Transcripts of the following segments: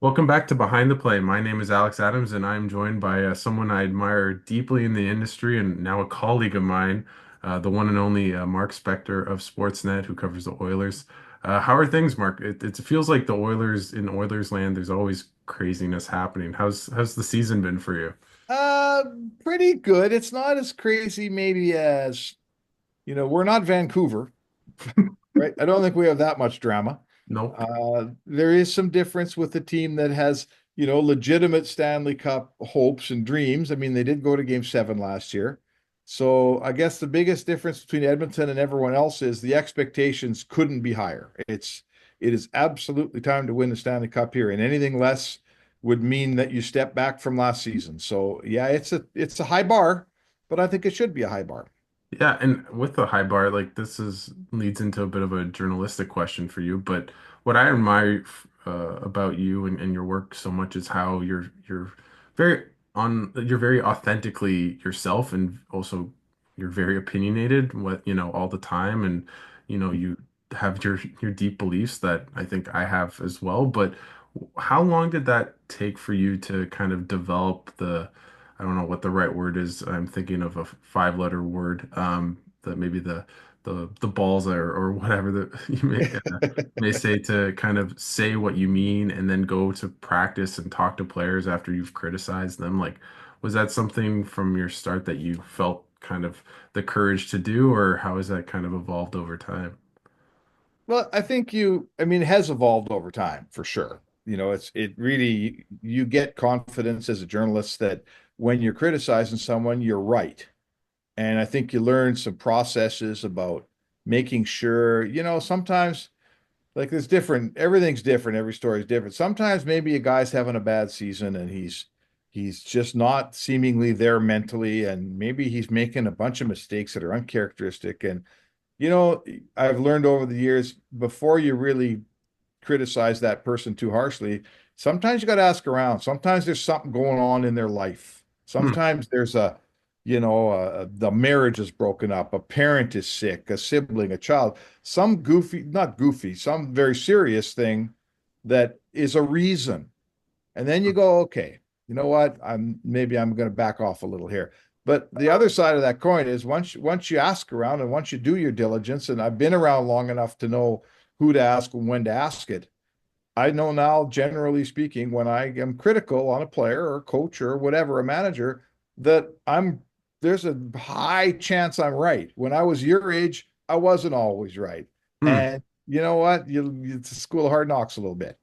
Welcome back to Behind the Play. My name is Alex Adams, and I'm joined by someone I admire deeply in the industry and now a colleague of mine, the one and only Mark Spector of Sportsnet, who covers the Oilers. How are things, Mark? It feels like the Oilers in Oilers land. There's always craziness happening. How's the season been for you? Uh, Pretty good. It's not as crazy maybe as, we're not Vancouver, right? I don't think we have that much drama. Nope. There is some difference with the team that has, legitimate Stanley Cup hopes and dreams. I mean, they did go to Game 7 last year. So I guess the biggest difference between Edmonton and everyone else is the expectations couldn't be higher. It is absolutely time to win the Stanley Cup here, and anything less would mean that you step back from last season. So yeah, it's a high bar, but I think it should be a high bar. Yeah, and with the high bar, like this is leads into a bit of a journalistic question for you. But what I admire about you and your work so much is how very you're very authentically yourself, and also you're very opinionated. What all the time, and you have your deep beliefs that I think I have as well. But how long did that take for you to kind of develop the I don't know what the right word is. I'm thinking of a five-letter word. That maybe the balls or whatever that you may say to kind of say what you mean and then go to practice and talk to players after you've criticized them. Like, was that something from your start that you felt kind of the courage to do, or how has that kind of evolved over time? Well, I mean, it has evolved over time for sure. It really, you get confidence as a journalist that when you're criticizing someone, you're right. And I think you learn some processes about making sure, sometimes like there's different, everything's different, every story is different. Sometimes maybe a guy's having a bad season and he's just not seemingly there mentally, and maybe he's making a bunch of mistakes that are uncharacteristic. And you know, I've learned over the years before you really criticize that person too harshly, sometimes you got to ask around. Sometimes there's something going on in their life. Hmm. Sometimes there's the marriage is broken up, a parent is sick, a sibling, a child, some goofy, not goofy, some very serious thing that is a reason. And then you go, okay, you know what? I'm going to back off a little here. But the other side of that coin is once you ask around and once you do your diligence, and I've been around long enough to know who to ask and when to ask it. I know now, generally speaking, when I am critical on a player or a coach or whatever, a manager, that there's a high chance I'm right. When I was your age, I wasn't always right. Hmm. And you know what? It's a school of hard knocks a little bit.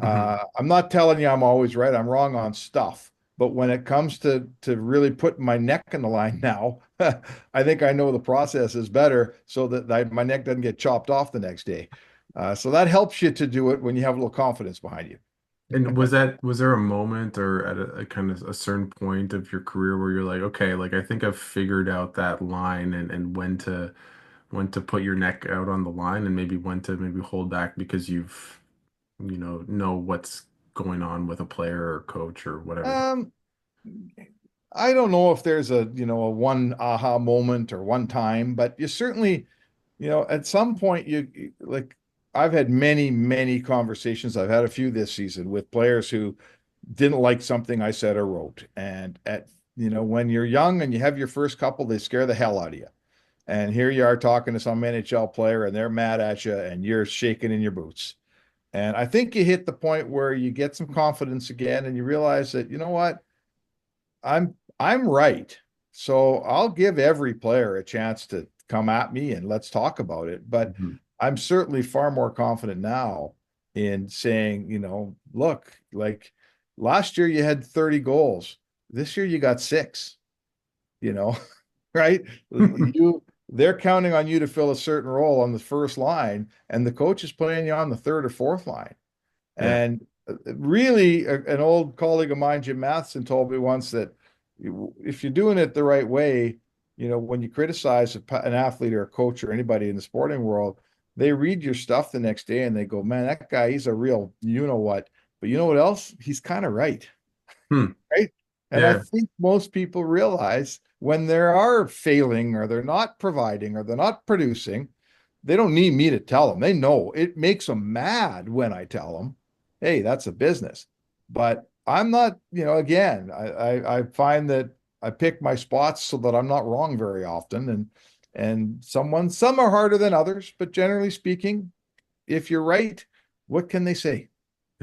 Hmm. I'm not telling you I'm always right. I'm wrong on stuff. But when it comes to really putting my neck in the line now, I think I know the process is better so that my neck doesn't get chopped off the next day. So that helps you to do it when you have a little confidence behind you. And was there a moment or at a kind of a certain point of your career where you're like, okay, like I think I've figured out that line and when to put your neck out on the line and maybe when to maybe hold back because you've know what's going on with a player or coach or whatever. Um, I don't know if there's a one aha moment or one time, but you certainly, at some point like I've had many, many conversations. I've had a few this season with players who didn't like something I said or wrote. And when you're young and you have your first couple, they scare the hell out of you. And here you are talking to some NHL player and they're mad at you and you're shaking in your boots. And I think you hit the point where you get some confidence again and you realize that, you know what? I'm right. So I'll give every player a chance to come at me and let's talk about it. But Mhm. I'm certainly far more confident now in saying, look, like last year you had 30 goals. This year you got six, you know, right? They're counting on you to fill a certain role on the first line, and the coach is playing you on the third or fourth line. Yeah. And really, an old colleague of mine, Jim Matheson, told me once that if you're doing it the right way, when you criticize an athlete or a coach or anybody in the sporting world, they read your stuff the next day and they go, man, that guy, he's a real, you know what? But you know what else? He's kind of right. Hmm. Right. And I Yeah. think most people realize when they are failing or they're not providing or they're not producing, they don't need me to tell them. They know it makes them mad when I tell them, hey, that's a business. But I'm not, again, I find that I pick my spots so that I'm not wrong very often. And some are harder than others, but generally speaking, if you're right, what can they say?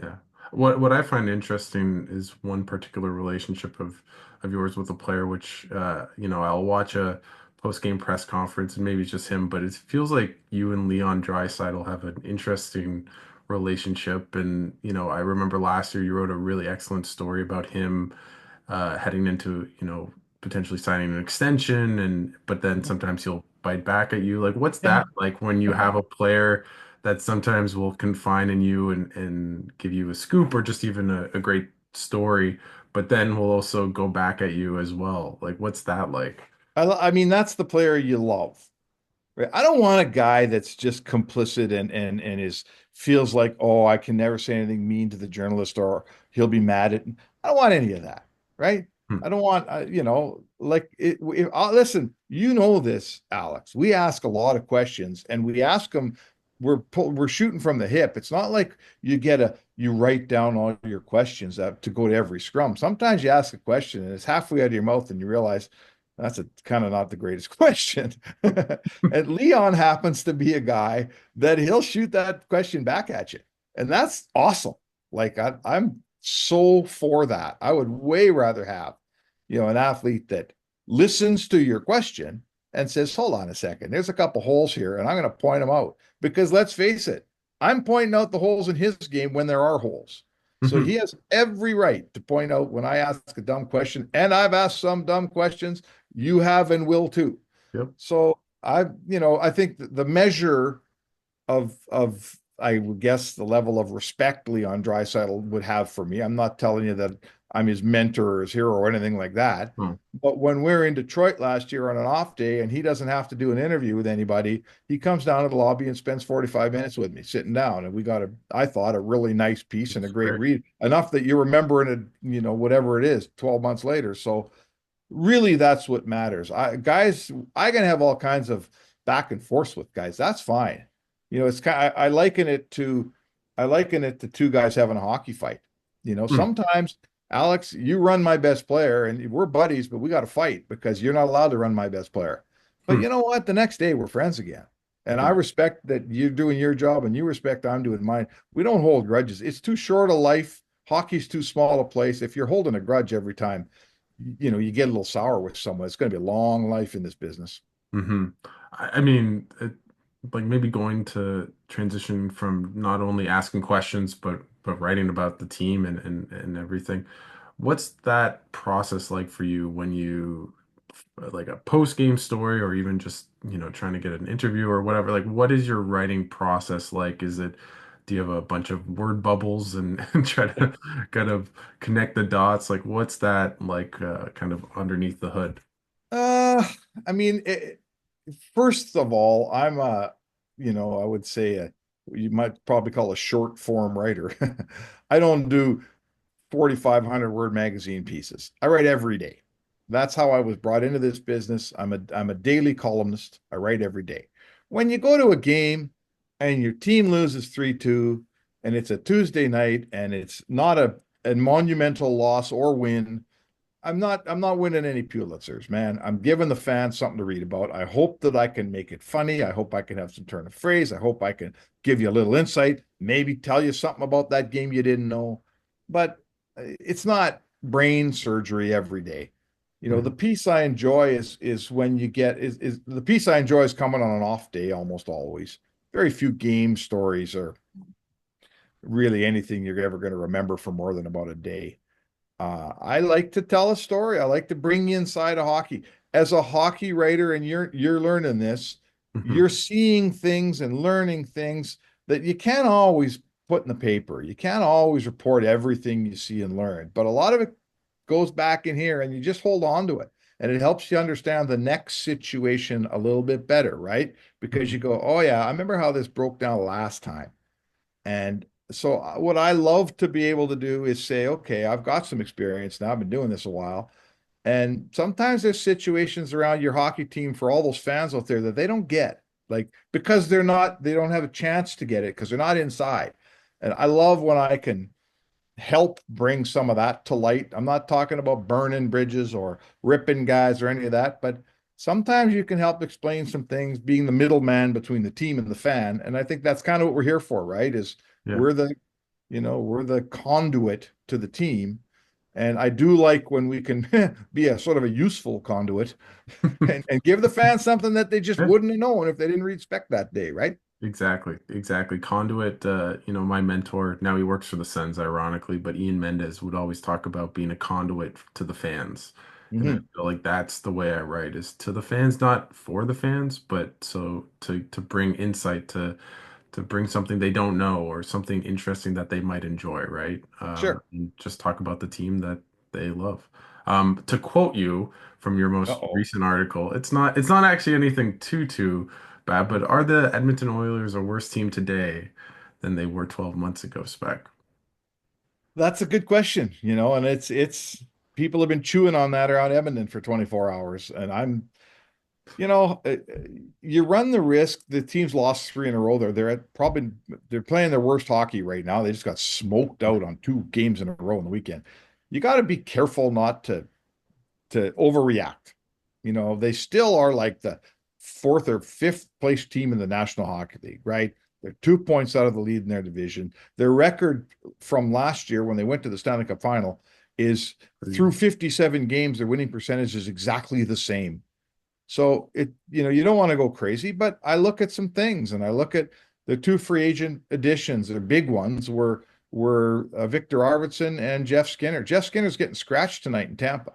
Yeah. What I find interesting is one particular relationship of yours with a player, which I'll watch a post-game press conference and maybe it's just him, but it feels like you and Leon Draisaitl have an interesting relationship. And I remember last year you wrote a really excellent story about him heading into, potentially signing an extension and but then sometimes he'll bite back at you. Like what's Yeah. that like when you have a player that sometimes will confine in you and give you a scoop or just even a great story, but then will also go back at you as well. Like what's that like? I mean, that's the player you love. Right. I don't want a guy that's just complicit and is feels like, oh, I can never say anything mean to the journalist or he'll be mad at. I don't want any of that. Right. Hmm. I don't want, like listen, this, Alex. We ask a lot of questions and we ask them, we're shooting from the hip. It's not like you write down all your questions to go to every scrum. Sometimes you ask a question and it's halfway out of your mouth and you realize that's a kind of not the greatest question. And Leon happens to be a guy that he'll shoot that question back at you. And that's awesome. Like I'm so for that. I would way rather have, an athlete that listens to your question and says, hold on a second, there's a couple holes here, and I'm going to point them out. Because let's face it, I'm pointing out the holes in his game when there are holes. So Hmm. he has every right to point out when I ask a dumb question, and I've asked some dumb questions. You have and will too. Yep. So I think the measure of I would guess the level of respect Leon Draisaitl would have for me. I'm not telling you that I'm his mentor or his hero or anything like that. Oh, But when we're in Detroit last year on an off day and he doesn't have to do an interview with anybody, he comes down to the lobby and spends 45 minutes with me sitting down. And we got I thought, a really nice piece and a it's great great. read, enough that you remember it, whatever it is, 12 months later. So really that's what matters. I can have all kinds of back and forth with guys. That's fine. It's kind I liken it to two guys having a hockey fight. Hmm. Sometimes, Alex, you run my best player and we're buddies, but we got to fight because you're not allowed to run my best player. But Hmm. you know what? The next day we're friends again. And I Yeah. respect that you're doing your job and you respect I'm doing mine. We don't hold grudges. It's too short a life. Hockey's too small a place. If you're holding a grudge every time, you get a little sour with someone. It's going to be a long life in this business. Hmm. I mean, like maybe going to transition from not only asking questions but writing about the team and everything. What's that process like for you when you like a post game story or even just trying to get an interview or whatever? Like, what is your writing process like? Do you have a bunch of word bubbles and, and try to kind of connect the dots? Like, what's that like kind of underneath the hood? Uh, I mean, first of all, I would say you might probably call a short form writer. I don't do 4,500 word magazine pieces. I write every day. That's how I was brought into this business. I'm a daily columnist. I write every day. When you go to a game and your team loses 3-2 and it's a Tuesday night and it's not a monumental loss or win, I'm not winning any Pulitzers, man. I'm giving the fans something to read about. I hope that I can make it funny. I hope I can have some turn of phrase. I hope I can give you a little insight, maybe tell you something about that game you didn't know. But it's not brain surgery every day. The Mhm. piece I enjoy is when you get is the piece I enjoy is coming on an off day almost always. Very few game stories are really anything you're ever going to remember for more than about a day. I like to tell a story. I like to bring you inside of hockey. As a hockey writer, and you're learning this, Mhm. you're seeing things and learning things that you can't always put in the paper. You can't always report everything you see and learn, but a lot of it goes back in here, and you just hold on to it. And it helps you understand the next situation a little bit better, right? Because Mhm. you go, oh yeah, I remember how this broke down last time. And so what I love to be able to do is say, okay, I've got some experience now. I've been doing this a while. And sometimes there's situations around your hockey team for all those fans out there that they don't get, like because they don't have a chance to get it because they're not inside. And I love when I can help bring some of that to light. I'm not talking about burning bridges or ripping guys or any of that, but sometimes you can help explain some things, being the middleman between the team and the fan. And I think that's kind of what we're here for, right? Is Yeah. we're the, we're the conduit to the team. And I do like when we can be a sort of a useful conduit and give the fans something that they just Yeah. wouldn't have known if they didn't read Spec that day, right? Exactly, exactly. Conduit, my mentor, now he works for the Sens, ironically, but Ian Mendez would always talk about being a conduit to the fans. And I Hmm. feel like that's the way I write is to the fans, not for the fans, but so to bring insight to bring something they don't know or something interesting that they might enjoy, right? Sure. And just talk about the team that they love. To quote you from your most Uh-oh. recent article, it's not actually anything too bad, but are the Edmonton Oilers a worse team today than they were 12 months ago, Spec? That's a good question, and it's people have been chewing on that around Edmonton for 24 hours, and you run the risk. The team's lost three in a row. They're playing their worst hockey right now. They just got smoked out on two games in a row in the weekend. You got to be careful not to overreact. They still are like the fourth or fifth place team in the National Hockey League, right? They're 2 points out of the lead in their division. Their record from last year when they went to the Stanley Cup final is through 57 games, their winning percentage is exactly the same. So you don't want to go crazy, but I look at some things and I look at the two free agent additions, the big ones were Victor Arvidsson and Jeff Skinner. Jeff Skinner's getting scratched tonight in Tampa.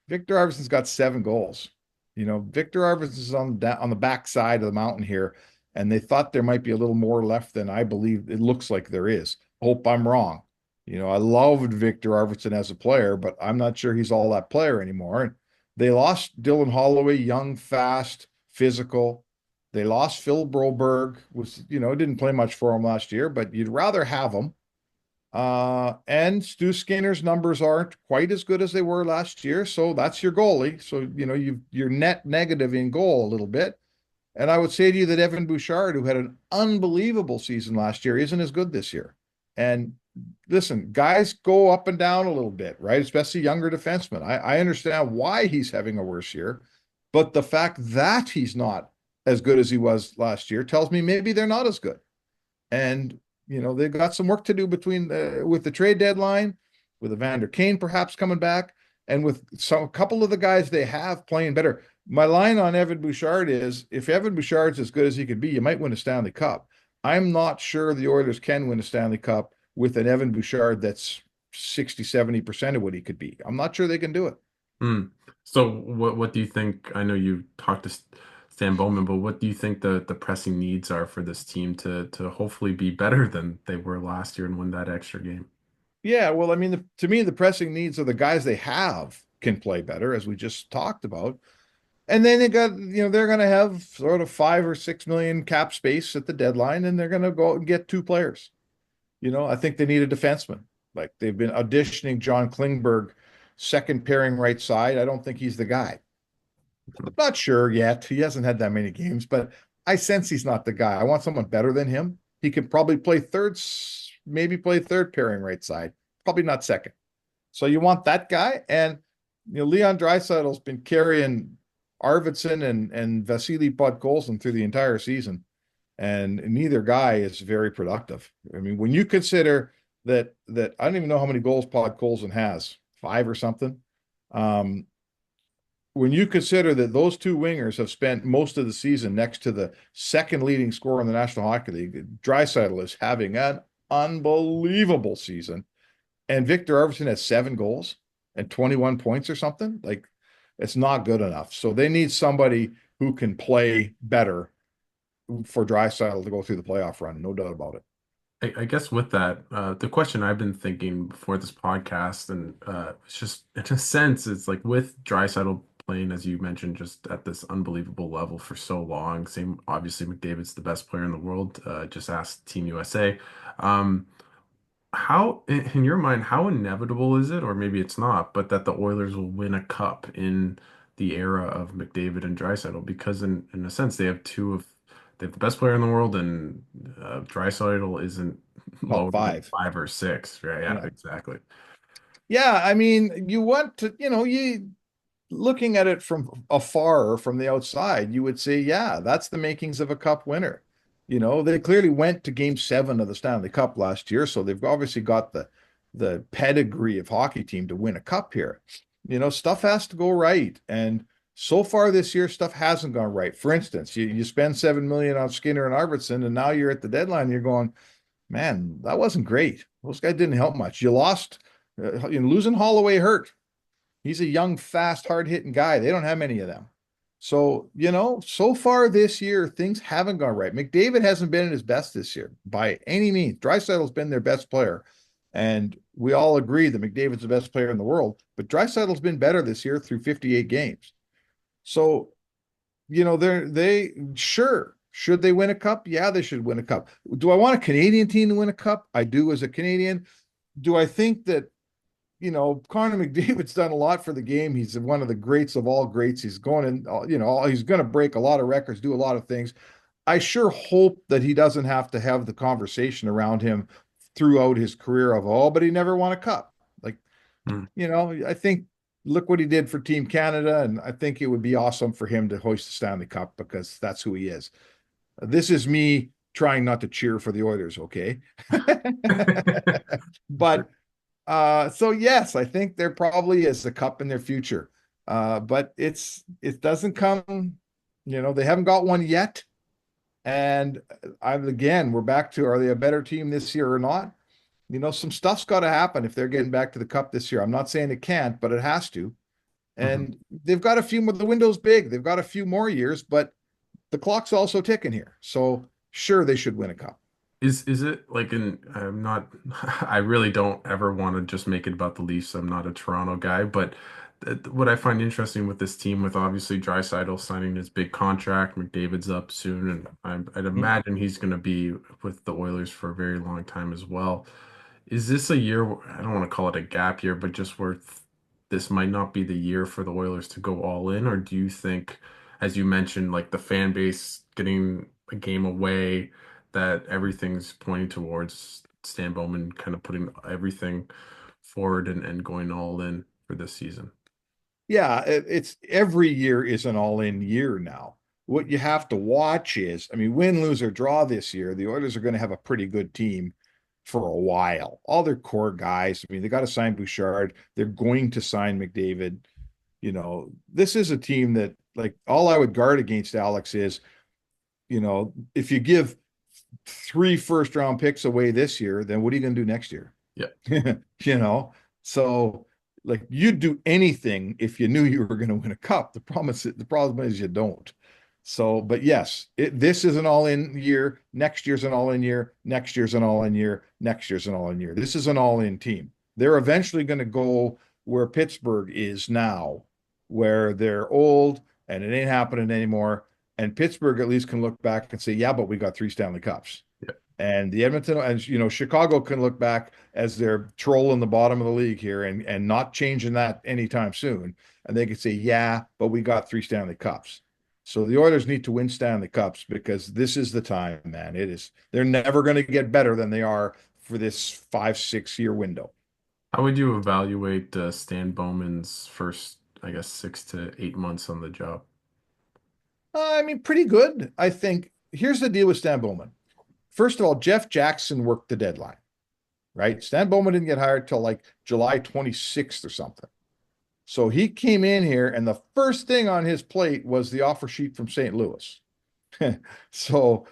Victor Arvidsson's got 7 goals. Victor Arvidsson's on the back side of the mountain here, and they thought there might be a little more left than I believe it looks like there is. Hope I'm wrong. I loved Victor Arvidsson as a player, but I'm not sure he's all that player anymore. And they lost Dylan Holloway, young, fast, physical. They lost Phil Broberg, didn't play much for him last year, but you'd rather have him. And Stu Skinner's numbers aren't quite as good as they were last year. So that's your goalie. So, you're net negative in goal a little bit. And I would say to you that Evan Bouchard, who had an unbelievable season last year, isn't as good this year. And listen, guys go up and down a little bit, right? Especially younger defensemen. I understand why he's having a worse year, but the fact that he's not as good as he was last year tells me maybe they're not as good. And they've got some work to do between with the trade deadline, with Evander Kane perhaps coming back, and with a couple of the guys they have playing better. My line on Evan Bouchard is if Evan Bouchard's as good as he could be, you might win a Stanley Cup. I'm not sure the Oilers can win a Stanley Cup with an Evan Bouchard that's 60, 70% of what he could be. I'm not sure they can do it. Hmm. So what do you think? I know you talked to Stan Bowman, but what do you think the pressing needs are for this team to hopefully be better than they were last year and win that extra game? Yeah, well, I mean, to me, the pressing needs of the guys they have can play better, as we just talked about. And then they're going to have sort of 5 or 6 million cap space at the deadline, and they're going to go out and get two players. I think they need a defenseman. Like they've been auditioning John Klingberg, second pairing right side. I don't think he's the guy. I'm not sure yet. He hasn't had that many games, but I sense he's not the guy. I want someone better than him. He can probably play third, maybe play third pairing right side, probably not second. So you want that guy, and Leon Draisaitl's been carrying Arvidsson and Vasily Podkolzin through the entire season, and neither guy is very productive. I mean, when you consider that I don't even know how many goals Podkolzin has, 5 or something. Um, when you consider that those two wingers have spent most of the season next to the second leading scorer in the National Hockey League, Draisaitl is having an unbelievable season, and Victor Arvidsson has 7 goals and 21 points or something. Like, it's not good enough. So they need somebody who can play better for Draisaitl to go through the playoff run. No doubt about it. I guess with that, the question I've been thinking before this podcast, and it's just in a sense, it's like with Draisaitl playing, as you mentioned, just at this unbelievable level for so long. Same, obviously, McDavid's the best player in the world. Just ask Team USA. Um, how, in your mind, how inevitable is it, or maybe it's not, but that the Oilers will win a cup in the era of McDavid and Draisaitl? Because in a sense, they have two of they have the best player in the world, and Draisaitl isn't Top lower than five. 5 or 6. Right? Yeah, Yeah. exactly. Yeah, I mean, you want to, you looking at it from afar or from the outside, you would say, yeah, that's the makings of a cup winner. They clearly went to game 7 of the Stanley Cup last year, so they've obviously got the pedigree of hockey team to win a cup here. Stuff has to go right. And so far this year, stuff hasn't gone right. For instance, you spend 7 million on Skinner and Arvidsson, and now you're at the deadline, you're going, man, that wasn't great. Those guys didn't help much. You lost, losing Holloway hurt. He's a young, fast, hard-hitting guy. They don't have many of them. So, so far this year, things haven't gone right. McDavid hasn't been at his best this year by any means. Draisaitl's been their best player. And we all agree that McDavid's the best player in the world, but Draisaitl's been better this year through 58 games. So, they sure should they win a cup? Yeah, they should win a cup. Do I want a Canadian team to win a cup? I do as a Canadian. Do I think that Connor McDavid's done a lot for the game. He's one of the greats of all greats. He's going in, he's going to break a lot of records, do a lot of things. I sure hope that he doesn't have to have the conversation around him throughout his career of, oh, but he never won a cup. Like, Hmm. I think look what he did for Team Canada. And I think it would be awesome for him to hoist the Stanley Cup because that's who he is. This is me trying not to cheer for the Oilers, okay? But so yes, I think there probably is a cup in their future. But it doesn't come, they haven't got one yet. And we're back to, are they a better team this year or not? Some stuff's got to happen if they're getting back to the cup this year. I'm not saying it can't, but it has to. Mhm. And they've got a few more, the window's big. They've got a few more years, but the clock's also ticking here. So sure, they should win a cup. Is it like I'm not I really don't ever want to just make it about the Leafs. I'm not a Toronto guy, but what I find interesting with this team, with obviously Draisaitl signing his big contract, McDavid's up soon, and I'd Mhm. imagine he's going to be with the Oilers for a very long time as well. Is this a year, I don't want to call it a gap year, but just where this might not be the year for the Oilers to go all in? Or do you think, as you mentioned, like the fan base getting a game away, that everything's pointing towards Stan Bowman kind of putting everything forward and going all in for this season? Yeah, it's every year is an all-in year now. What you have to watch is, I mean, win, lose, or draw this year, the Oilers are going to have a pretty good team for a while. All their core guys, I mean, they got to sign Bouchard. They're going to sign McDavid. This is a team that, like, all I would guard against Alex is, if you give 3 first-round picks away this year, then what are you going to do next year? Yeah. you know, so like you'd do anything if you knew you were going to win a cup. The problem is you don't. So, but yes, this is an all-in year. Next year's an all-in year. Next year's an all-in year. Next year's an all-in year. This is an all-in team. They're eventually going to go where Pittsburgh is now, where they're old and it ain't happening anymore. And Pittsburgh at least can look back and say, yeah, but we got 3 Stanley Cups. Yeah. And the Edmonton and Chicago can look back as they're trolling the bottom of the league here and not changing that anytime soon. And they could say, yeah, but we got 3 Stanley Cups. So the Oilers need to win Stanley Cups because this is the time, man. It is. They're never going to get better than they are for this 5, 6 year window. How would you evaluate Stan Bowman's first, I guess, 6 to 8 months on the job? I mean, pretty good. I think here's the deal with Stan Bowman. First of all, Jeff Jackson worked the deadline, right? Stan Bowman didn't get hired till like July 26th or something. So he came in here, and the first thing on his plate was the offer sheet from St. Louis. So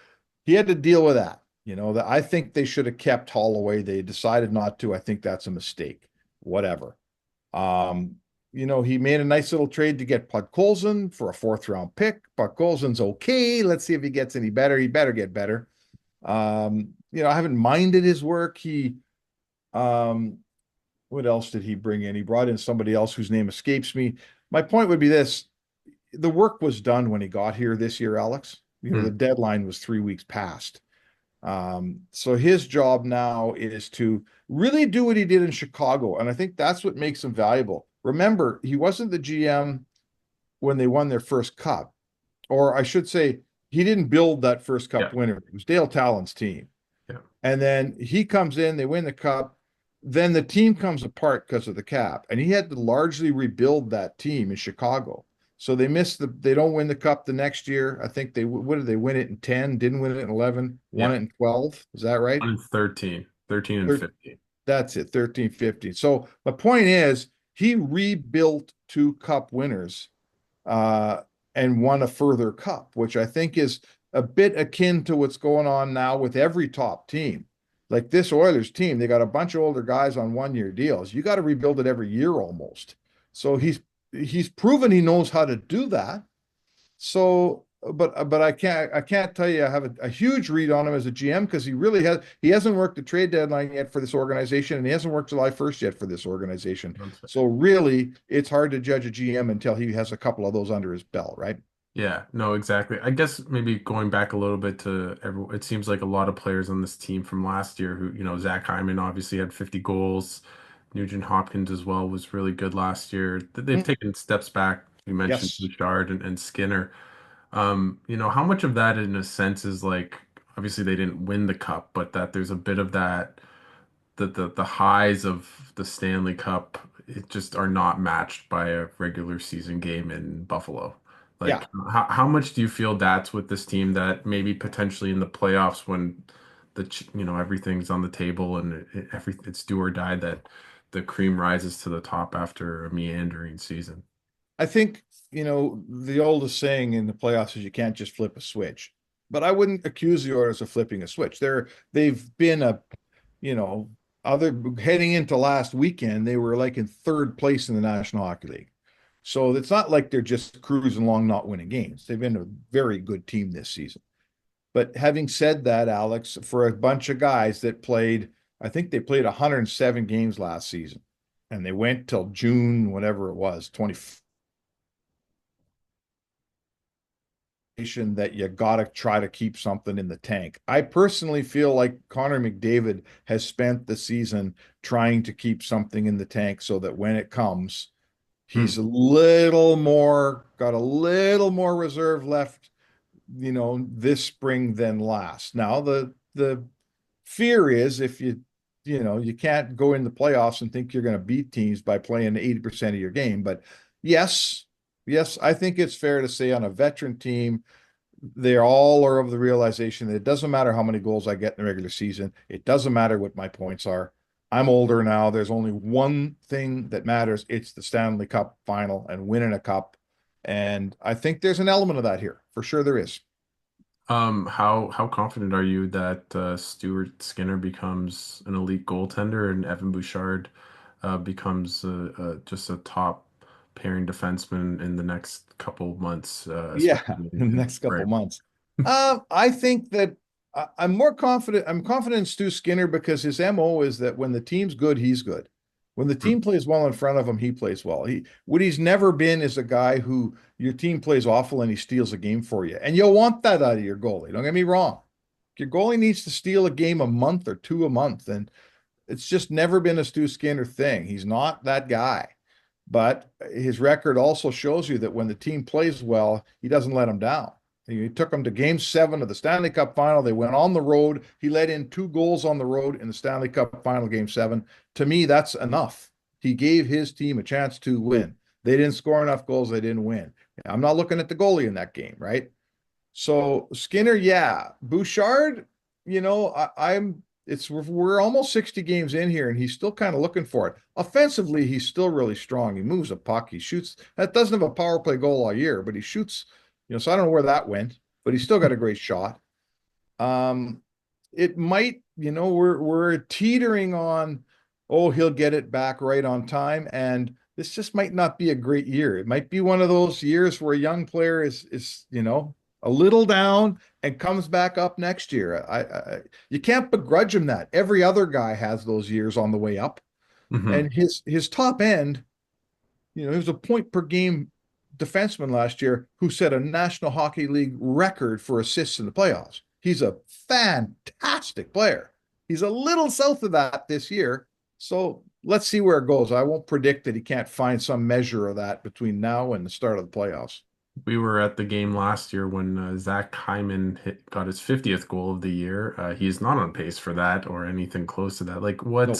he had to deal with that. That I think they should have kept Holloway. They decided not to. I think that's a mistake. Whatever. Um, he made a nice little trade to get Podkolzin for a 4th round pick. Podkolzin's okay. Let's see if he gets any better. He better get better. I haven't minded his work. Um, what else did he bring in? He brought in somebody else whose name escapes me. My point would be this: the work was done when he got here this year, Alex. The Hmm. deadline was 3 weeks past. So his job now is to really do what he did in Chicago. And I think that's what makes him valuable. Remember, he wasn't the GM when they won their first cup, or I should say, he didn't build that first Yeah. cup winner. It was Dale Talon's team. Yeah. And then he comes in, they win the cup. Then the team comes apart because of the cap. And he had to largely rebuild that team in Chicago. So they don't win the cup the next year. I think what did they win it in 10, didn't win it in 11, won Yeah. it in 12. Is that right? 1 and 13, 13 and Thir 15. That's it, 13, 15. So my point is he rebuilt two cup winners uh, and won a further cup, which I think is a bit akin to what's going on now with every top team. Like this Oilers team, they got a bunch of older guys on 1 year deals. You got to rebuild it every year almost. So he's proven he knows how to do that. So, but I can't tell you I have a huge read on him as a GM because he hasn't worked the trade deadline yet for this organization and he hasn't worked July 1st yet for this organization. So really, it's hard to judge a GM until he has a couple of those under his belt, right? Yeah, no, exactly. I guess maybe going back a little bit to it seems like a lot of players on this team from last year who, Zach Hyman obviously had 50 goals. Nugent Hopkins as well was really good last year. They've Mm, taken steps back. You mentioned yes. Bouchard and Skinner. How much of that in a sense is like obviously they didn't win the cup, but that there's a bit of that the highs of the Stanley Cup it just are not matched by a regular season game in Buffalo. Yeah. Like how much do you feel that's with this team that maybe potentially in the playoffs when everything's on the table and it's do or die that the cream rises to the top after a meandering season. I think, the oldest saying in the playoffs is you can't just flip a switch. But I wouldn't accuse the Oilers of flipping a switch. They've been you know, other heading into last weekend, they were like in third place in the National Hockey League. So it's not like they're just cruising along, not winning games. They've been a very good team this season. But having said that, Alex, for a bunch of guys that played, I think they played 107 games last season, and they went till June, whatever it was, 20 that you got to try to keep something in the tank. I personally feel like Connor McDavid has spent the season trying to keep something in the tank so that when it comes, Hmm. he's got a little more reserve left, this spring than last. Now, the fear is if you can't go in the playoffs and think you're going to beat teams by playing 80% of your game. But yes, yes, I think it's fair to say on a veteran team, they all are of the realization that it doesn't matter how many goals I get in the regular season. It doesn't matter what my points are. I'm older now. There's only one thing that matters. It's the Stanley Cup final and winning a cup. And I think there's an element of that here. For sure there is. How confident are you that Stuart Skinner becomes an elite goaltender and Evan Bouchard becomes just a top pairing defenseman in the next couple months, Yeah, especially in the in next couple spring? months. I think that I'm more confident. I'm confident in Stu Skinner because his MO is that when the team's good, he's good. When the Hmm. team plays well in front of him, he plays well. What he's never been is a guy who your team plays awful and he steals a game for you. And you'll want that out of your goalie. Don't get me wrong. Your goalie needs to steal a game a month or two a month. And it's just never been a Stu Skinner thing. He's not that guy. But his record also shows you that when the team plays well, he doesn't let them down. He took them to game 7 of the Stanley Cup final. They went on the road. He let in 2 goals on the road in the Stanley Cup final, game 7. To me, that's enough. He gave his team a chance to win. They didn't score enough goals. They didn't win. I'm not looking at the goalie in that game, right? So Skinner, yeah. Bouchard, I'm it's we're almost 60 games in here and he's still kind of looking for it. Offensively, he's still really strong. He moves a puck, he shoots. That doesn't have a power play goal all year, but he shoots, so I don't know where that went, but he's still got a great shot. Um, it might, we're teetering on, oh, he'll get it back right on time, and this just might not be a great year. It might be one of those years where a young player is a little down and comes back up next year. You can't begrudge him that. Every other guy has those years on the way up, Hmm. and his top end, he was a point per game defenseman last year who set a National Hockey League record for assists in the playoffs. He's a fantastic player. He's a little south of that this year. So let's see where it goes. I won't predict that he can't find some measure of that between now and the start of the playoffs. We were at the game last year when Zach Hyman got his 50th goal of the year. He's not on pace for that or anything close to that. Like, No.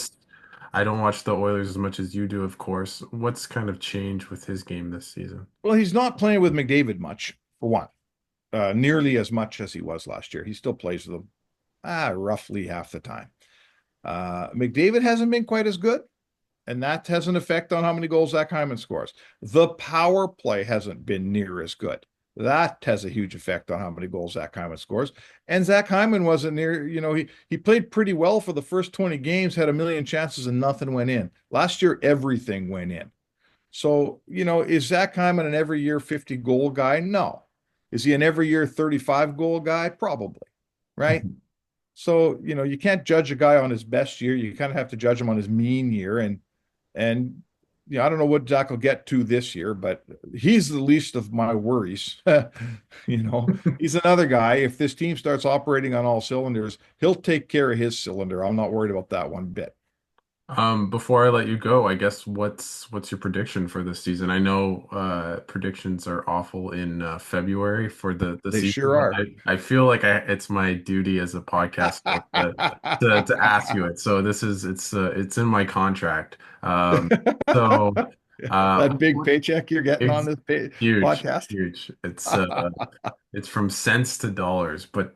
I don't watch the Oilers as much as you do, of course. What's kind of changed with his game this season? Well, he's not playing with McDavid much, for one, nearly as much as he was last year. He still plays with them roughly half the time. McDavid hasn't been quite as good, and that has an effect on how many goals Zach Hyman scores. The power play hasn't been near as good. That has a huge effect on how many goals Zach Hyman scores. And Zach Hyman wasn't near, he played pretty well for the first 20 games, had a million chances, and nothing went in. Last year, everything went in. So, is Zach Hyman an every year 50 goal guy? No. Is he an every year 35 goal guy? Probably. Right. So, you can't judge a guy on his best year. You kind of have to judge him on his mean year. And I don't know what Zach will get to this year, but he's the least of my worries. He's another guy. If this team starts operating on all cylinders, he'll take care of his cylinder. I'm not worried about that one bit. Before I let you go, I guess what's your prediction for this season? I know predictions are awful in February for the They season, sure but are. I feel like it's my duty as a podcast host to ask you it. So it's in my contract. So That big what paycheck you're getting on it's this huge, podcast. huge. It's from cents to dollars, but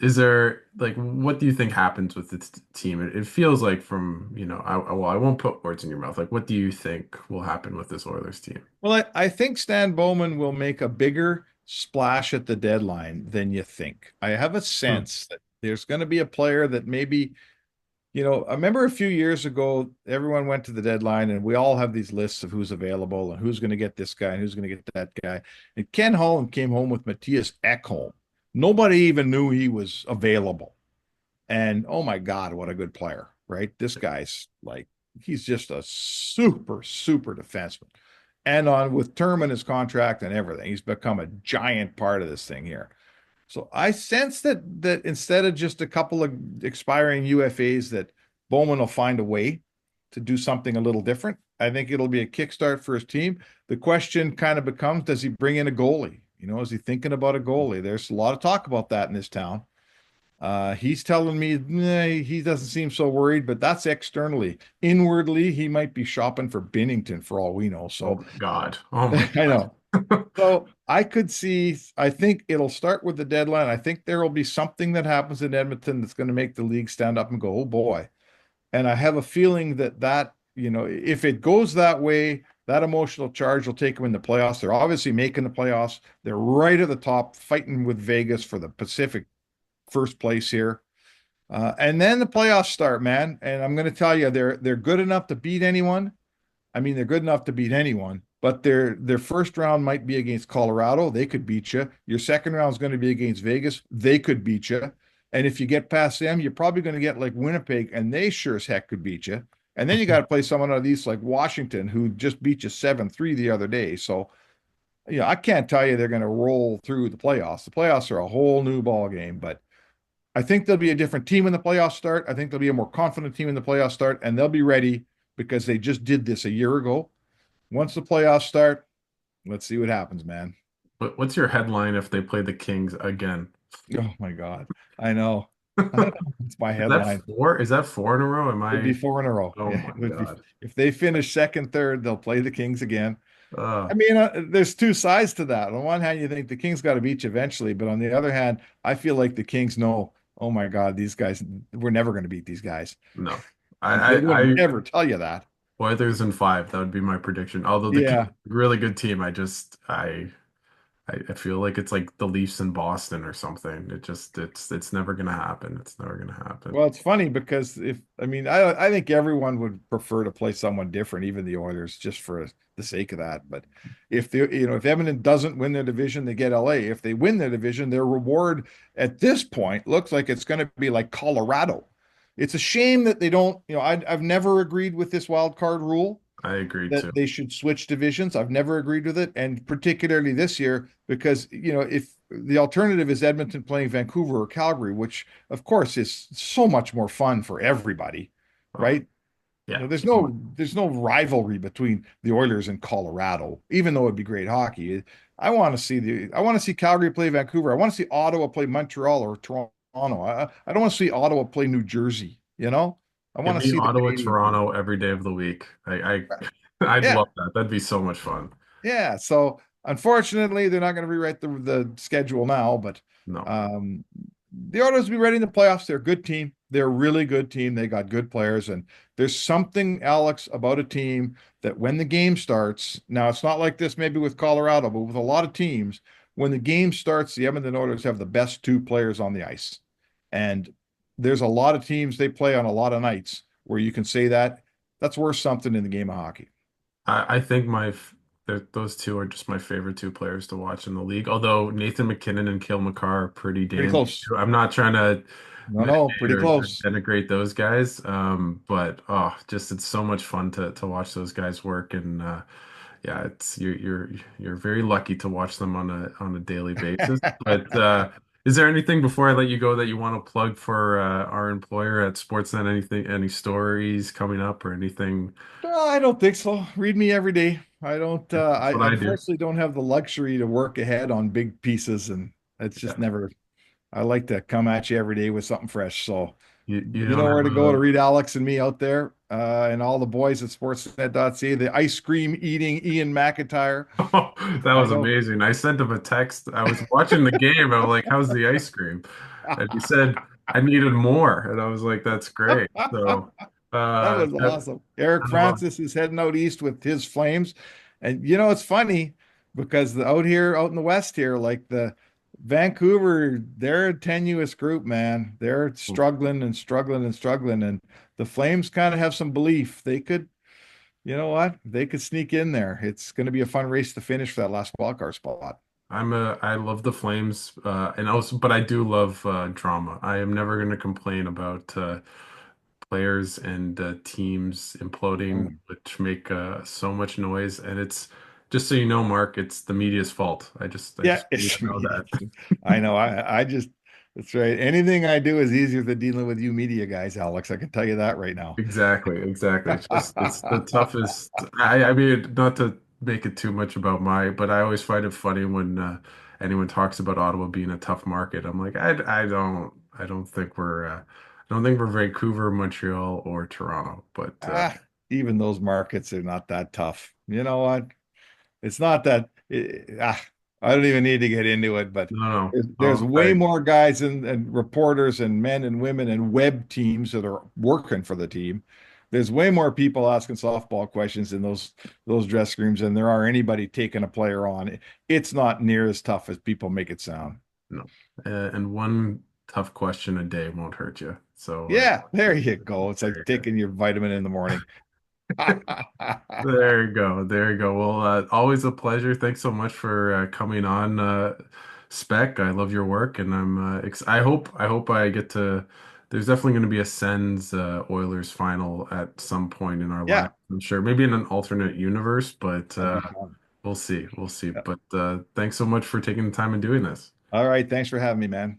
is there like what do you think happens with this team? It feels like from, I won't put words in your mouth. Like, what do you think will happen with this Oilers team? Well, I think Stan Bowman will make a bigger splash at the deadline than you think. I have a Hmm. sense that there's going to be a player that maybe, I remember a few years ago, everyone went to the deadline and we all have these lists of who's available and who's going to get this guy and who's going to get that guy. And Ken Holland came home with Matthias Ekholm. Nobody even knew he was available. And oh my God, what a good player, right? This guy's like, he's just a super, super defenseman. And on with term in his contract and everything, he's become a giant part of this thing here. So I sense that instead of just a couple of expiring UFAs, that Bowman will find a way to do something a little different. I think it'll be a kickstart for his team. The question kind of becomes, does he bring in a goalie? Is he thinking about a goalie? There's a lot of talk about that in this town. He's telling me nah, he doesn't seem so worried, but that's externally. Inwardly, he might be shopping for Binnington for all we know. Oh So my God. Oh my I know. God. So I could see, I think it'll start with the deadline. I think there will be something that happens in Edmonton that's going to make the league stand up and go, oh boy. And I have a feeling that, if it goes that way, that emotional charge will take them in the playoffs. They're obviously making the playoffs. They're right at the top, fighting with Vegas for the Pacific first place here. And then the playoffs start, man. And I'm going to tell you, they're good enough to beat anyone. I mean, they're good enough to beat anyone, but their first round might be against Colorado. They could beat you. Your second round is going to be against Vegas. They could beat you. And if you get past them, you're probably going to get like Winnipeg, and they sure as heck could beat you. And then you got to play someone out of these like Washington, who just beat you 7-3 the other day. So, I can't tell you they're going to roll through the playoffs. The playoffs are a whole new ball game, but I think there'll be a different team in the playoffs start. I think there'll be a more confident team in the playoffs start, and they'll be ready because they just did this a year ago. Once the playoffs start, let's see what happens, man. What's your headline if they play the Kings again? Oh my God. I know. I know. It's my Is that headline. four? Is that four in a row? Am It'd be I? four in a row. Oh Yeah, my it would be. God. If they finish second, third, they'll play the Kings again. Uh, I mean, there's two sides to that. On one hand, you think the Kings got to beat you eventually, but on the other hand, I feel like the Kings know, oh my God, these guys, we're never going to beat these guys. no. They would I never tell you that. Oilers in five. That would be my prediction. Although the Kings, Yeah. really good team. I feel like it's like the Leafs in Boston or something. It's never gonna happen. It's never gonna happen. Well, it's funny because I think everyone would prefer to play someone different, even the Oilers, just for the sake of that. But if Edmonton doesn't win their division, they get LA. If they win their division, their reward at this point looks like it's going to be like Colorado. It's a shame that they don't. I've never agreed with this wild card rule I agreed that too. they should switch divisions. I've never agreed with it, and particularly this year because if the alternative is Edmonton playing Vancouver or Calgary, which of course is so much more fun for everybody, Oh, right? Yeah. There's no rivalry between the Oilers and Colorado, even though it'd be great hockey. I want to see Calgary play Vancouver. I want to see Ottawa play Montreal or Toronto. I don't want to see Ottawa play New Jersey, you know? I Give want to me see the Ottawa, Canadian team. Toronto every day of the week. I'd Yeah, love that. That'd be so much fun. yeah. So unfortunately, they're not going to rewrite the schedule now, but No. um, the Oilers will be ready in the playoffs. They're a good team. They're a really good team. They got good players, and there's something, Alex, about a team that when the game starts, now it's not like this maybe with Colorado, but with a lot of teams, when the game starts, the Edmonton Oilers have the best two players on the ice. And there's a lot of teams they play on a lot of nights where you can say that that's worth something in the game of hockey. I think those two are just my favorite two players to watch in the league. Although Nathan McKinnon and Cale Makar are pretty Pretty damn good close. too. I'm not trying to No, no, mitigate pretty or close. denigrate those guys. But oh, just it's so much fun to watch those guys work. And yeah, it's you're very lucky to watch them on a daily basis. But is there anything before I let you go that you want to plug for our employer at Sportsnet? Anything, any stories coming up or anything? No, I don't think so. Read me every day. I don't, That's I what I do. unfortunately don't have the luxury to work ahead on big pieces, and it's just Yeah. never, I like to come at you every day with something fresh. So You you don't know where have to go to a read Alex and me out there, and all the boys at sportsnet.ca, the ice cream eating Ian McIntyre. Oh, that I was know. amazing. I sent him a text. I was watching the game. I was like, "How's the ice cream?" And he said, "I needed more." And I was like, "That's great." So, That was that, awesome. Eric kind of a, Francis is heading out east with his Flames. And you know, it's funny because out here, out in the West here, like the Vancouver, they're a tenuous group, man. They're struggling and struggling and struggling. And the Flames kind of have some belief they could, you know what? They could sneak in there. It's going to be a fun race to finish for that last wildcard spot. I love the Flames, and also, but I do love drama. I am never going to complain about players and teams imploding, Mm. which make so much noise. And it's just so you know, Mark, it's the media's fault. I Yeah, just want you it's to know me. that. I know. I just, that's right. Anything I do is easier than dealing with you media guys, Alex. I can tell you that right now. Exactly, exactly. It's the toughest. I mean, not to make it too much about but I always find it funny when anyone talks about Ottawa being a tough market. I'm like, I don't think I don't think we're Vancouver, Montreal, or Toronto. But Even those markets are not that tough. You know what? It's not that. I don't even need to get into it, but no, there's no, way more guys and reporters and men and women and web teams that are working for the team. There's way more people asking softball questions in those dressing rooms than there are anybody taking a player on. It's not near as tough as people make it sound. no. And one tough question a day won't hurt you. So Yeah, there you go. It's like there you taking your vitamin in the morning. There you go. There you go. Well, always a pleasure. Thanks so much for coming on, Spec. I love your work, and I hope I get to. There's definitely going to be a Sens Oilers final at some point in our life. Yeah, I'm sure, maybe in an alternate universe, but that'd be fun. we'll see. We'll see. Yeah. But thanks so much for taking the time and doing this. All right. Thanks for having me, man.